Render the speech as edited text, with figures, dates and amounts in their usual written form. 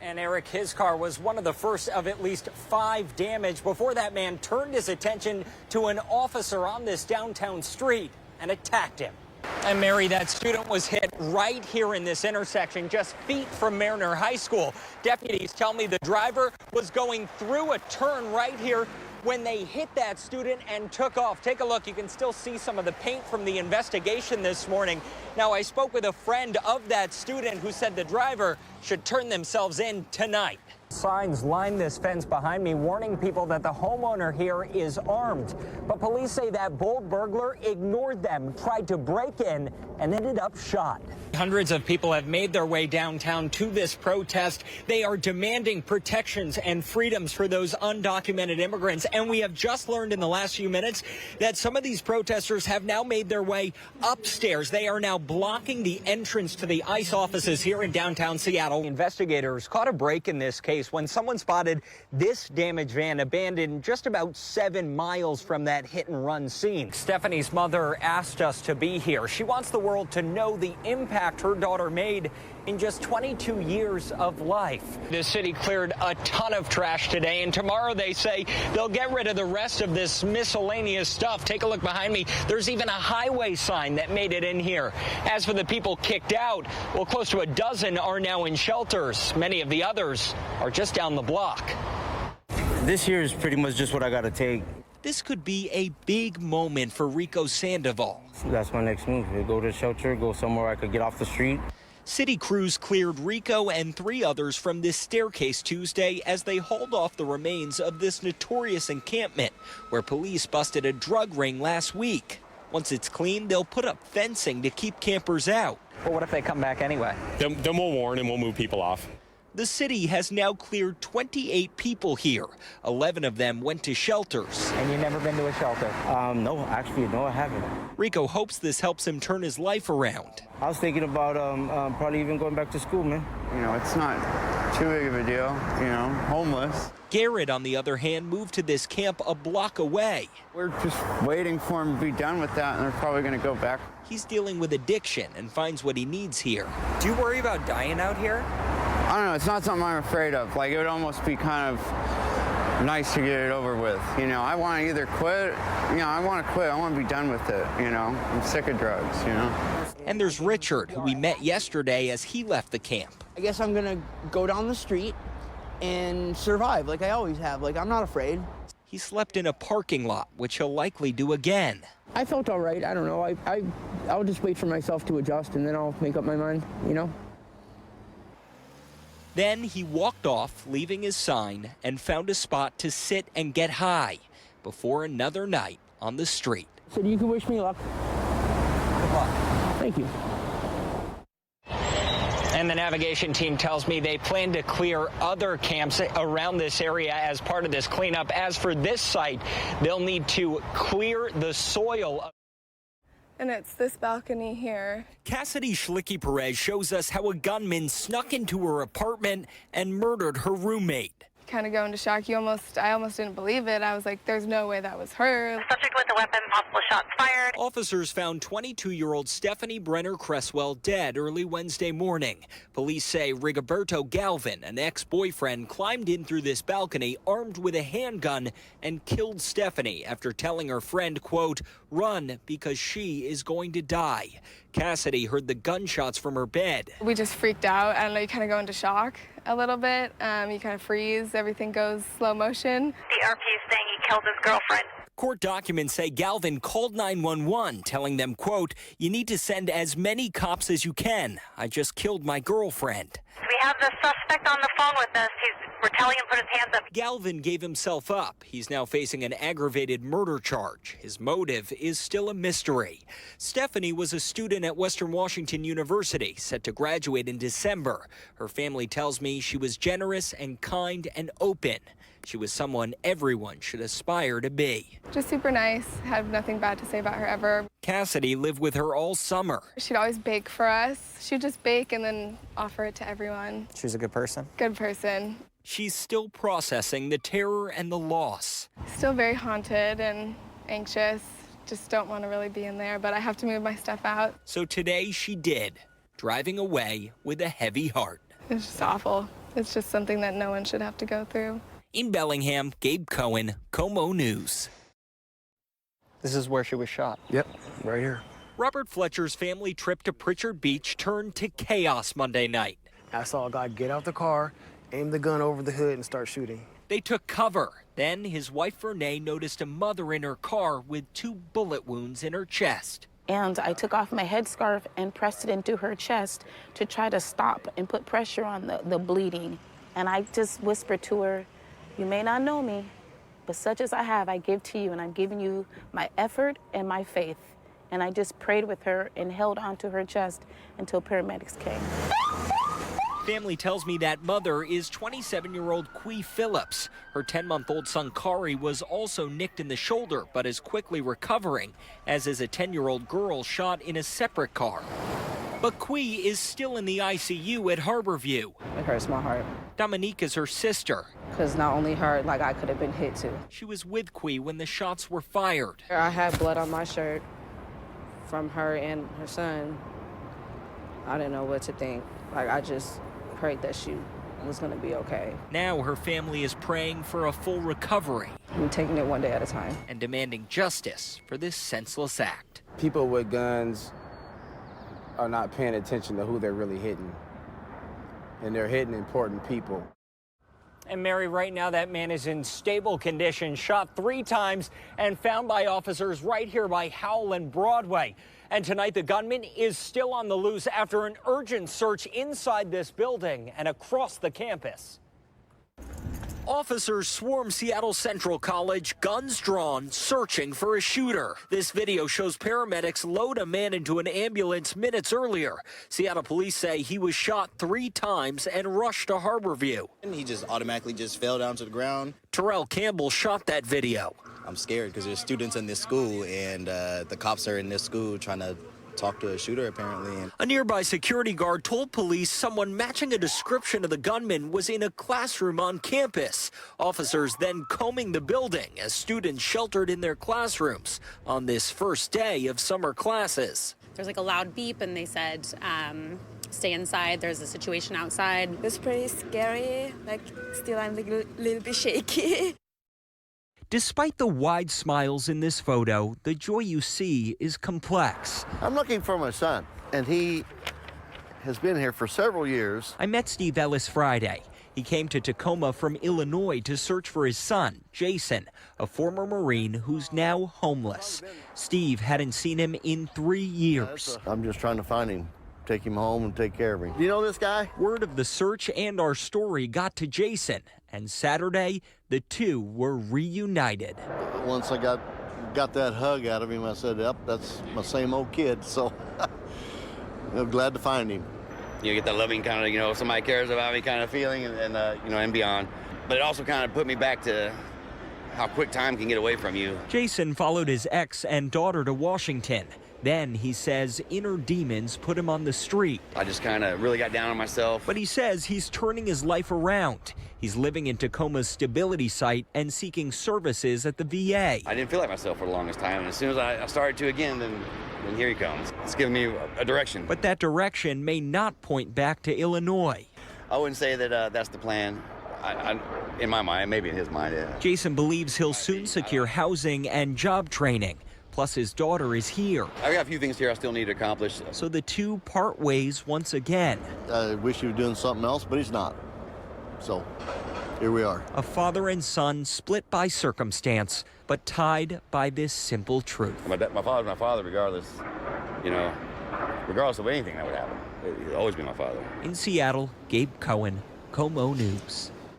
And Eric, his car was one of the first of at least 5 damaged before that man turned his attention to an officer on this downtown street and attacked him. And Mary, that student was hit right here in this intersection, just feet from Mariner High School. Deputies tell me the driver was going through a turn right here when they hit that student and took off. Take a look. You can still see some of the paint from the investigation this morning. Now, I spoke with a friend of that student who said the driver should turn themselves in tonight. Signs line this fence behind me warning people that the homeowner here is armed. But police say that bold burglar ignored them, tried to break in, and ended up shot. Hundreds of people have made their way downtown to this protest. They are demanding protections and freedoms for those undocumented immigrants. And we have just learned in the last few minutes that some of these protesters have now made their way upstairs. They are now blocking the entrance to the ICE offices here in downtown Seattle. Investigators caught a break in this case when someone spotted this damaged van abandoned just about 7 miles from that hit-and-run scene. Stephanie's mother asked us to be here. She wants the world to know the impact her daughter made in just 22 years of life. The city cleared a ton of trash today, and tomorrow they say they'll get rid of the rest of this miscellaneous stuff. Take a look behind me. There's even a highway sign that made it in here. As for the people kicked out, well, close to a dozen are now in shelters. Many of the others are just down the block. This year is pretty much just what I got to take. This could be a big moment for Rico Sandoval. That's my next move. Go to a shelter, go somewhere I could get off the street. City crews cleared Rico and 3 others from this staircase Tuesday as they hauled off the remains of this notorious encampment where police busted a drug ring last week. Once it's clean, they'll put up fencing to keep campers out. Well, what if they come back anyway? Then we'll warn and we'll move people off. The city has now cleared 28 people here. 11 of them went to shelters. And you've never been to a shelter? No, actually, no, I haven't. Rico hopes this helps him turn his life around. I was thinking about probably even going back to school, man. You know, it's not too big of a deal, you know, homeless. Garrett, on the other hand, moved to this camp a block away. We're just waiting for him to be done with that, and they're probably going to go back. He's dealing with addiction and finds what he needs here. Do you worry about dying out here? I don't know, it's not something I'm afraid of. Like, it would almost be kind of nice to get it over with. You know, I want to either quit, I want to quit. I want to be done with it, I'm sick of drugs, And there's Richard, who we met yesterday as he left the camp. I guess I'm going to go down the street and survive like I always have. Like, I'm not afraid. He slept in a parking lot, which he'll likely do again. I felt all right. I don't know. I'll just wait for myself to adjust, and then I'll make up my mind, Then he walked off, leaving his sign, and found a spot to sit and get high before another night on the street. So you can wish me luck. Good luck. Thank you. And the navigation team tells me they plan to clear other camps around this area as part of this cleanup. As for this site, they'll need to clear the soil. And it's this balcony here. Cassidy Schlicky-Perez shows us how a gunman snuck into her apartment and murdered her roommate. Kind of go into shock. I almost didn't believe it. I was like, there's no way that was her. Subject with a weapon, possible shots fired. Officers found 22-year-old Stephanie Brenner Cresswell dead early Wednesday morning. Police say Rigoberto Galvin, an ex-boyfriend, climbed in through this balcony armed with a handgun and killed Stephanie after telling her friend, quote, run because she is going to die. Cassidy heard the gunshots from her bed. We just freaked out. I don't know, you kind of go into shock a little bit. You kind of freeze. Everything goes slow motion. The RP is saying he killed his girlfriend. Court documents say Galvin called 911, telling them, quote, you need to send as many cops as you can. I just killed my girlfriend. We have the suspect on the phone with us. We're telling him to put his hands up. Galvin gave himself up. He's now facing an aggravated murder charge. His motive is still a mystery. Stephanie was a student at Western Washington University, set to graduate in December. Her family tells me she was generous and kind and open. She was someone everyone should aspire to be. Just super nice. Had nothing bad to say about her ever. Cassidy lived with her all summer. She'd always bake for us. She'd just bake and then offer it to everyone. She was a good person? Good person. She's still processing the terror and the loss. Still very haunted and anxious. Just don't want to really be in there, but I have to move my stuff out. So today she did, driving away with a heavy heart. It's just awful. It's just something that no one should have to go through. In Bellingham, Gabe Cohen, KOMO News. This is where she was shot. Yep, right here. Robert Fletcher's family trip to Pritchard Beach turned to chaos Monday night. I saw a guy get out the car, aim the gun over the hood, and start shooting. They took cover. Then his wife, Renee, noticed a mother in her car with 2 bullet wounds in her chest. And I took off my headscarf and pressed it into her chest to try to stop and put pressure on the bleeding. And I just whispered to her, "You may not know me, but such as I have, I give to you, and I'm giving you my effort and my faith." And I just prayed with her and held onto her chest until paramedics came. Family tells me that mother is 27-year-old Quee Phillips. Her 10-month-old son, Kari, was also nicked in the shoulder, but is quickly recovering, as is a 10-year-old girl shot in a separate car. But Quee is still in the ICU at Harborview. It hurts my heart. Dominique is her sister. Because not only her, like I could have been hit too. She was with Quee when the shots were fired. I had blood on my shirt from her and her son. I didn't know what to think. Like, I just prayed that she was going to be okay. Now her family is praying for a full recovery. I'm taking it one day at a time. And demanding justice for this senseless act. People with guns are not paying attention to who they're really hitting. And they're hitting important people. And Mary, right now that man is in stable condition, shot 3 times and found by officers right here by Howell and Broadway. And tonight the gunman is still on the loose after an urgent search inside this building and across the campus. Officers swarm Seattle Central College, guns drawn, searching for a shooter. This video shows paramedics load a man into an ambulance minutes earlier. Seattle police say he was shot 3 times and rushed to Harborview. And he just automatically just fell down to the ground. Terrell Campbell shot that video. I'm scared because there's students in this school, and the cops are in this school trying to talk to a shooter, apparently. A nearby security guard told police someone matching a description of the gunman was in a classroom on campus. Officers then combing the building as students sheltered in their classrooms on this first day of summer classes. There's like a loud beep, and they said, stay inside. There's a situation outside. It was pretty scary. Like, still I'm like a little bit shaky. Despite the wide smiles in this photo, the joy you see is complex. I'm looking for my son, and he has been here for several years. I met Steve Ellis Friday. He came to Tacoma from Illinois to search for his son, Jason, a former Marine who's now homeless. Steve hadn't seen him in 3 years. I'm just trying to find him, take him home and take care of him. Do you know this guy? Word of the search and our story got to Jason, and Saturday, the two were reunited. Once I got that hug out of him, I said, yep, that's my same old kid, so I'm glad to find him. You get that loving kind of, somebody cares about me kind of feeling and beyond. But it also kind of put me back to how quick time can get away from you. Jason followed his ex and daughter to Washington. Then he says inner demons put him on the street. I just kind of really got down on myself. But he says he's turning his life around. He's living in Tacoma's stability site and seeking services at the VA. I didn't feel like myself for the longest time, and as soon as I started to again, then here he comes. It's giving me a direction. But that direction may not point back to Illinois. I wouldn't say that that's the plan. In my mind, maybe in his mind, yeah. Jason believes he'll soon secure housing and job training. Plus, his daughter is here. I've got a few things here I still need to accomplish. So the two part ways once again. I wish he was doing something else, but he's not. So, here we are. A father and son split by circumstance, but tied by this simple truth. My father's my father regardless, regardless of anything that would happen. He'll always be my father. In Seattle, Gabe Cohen, KOMO News.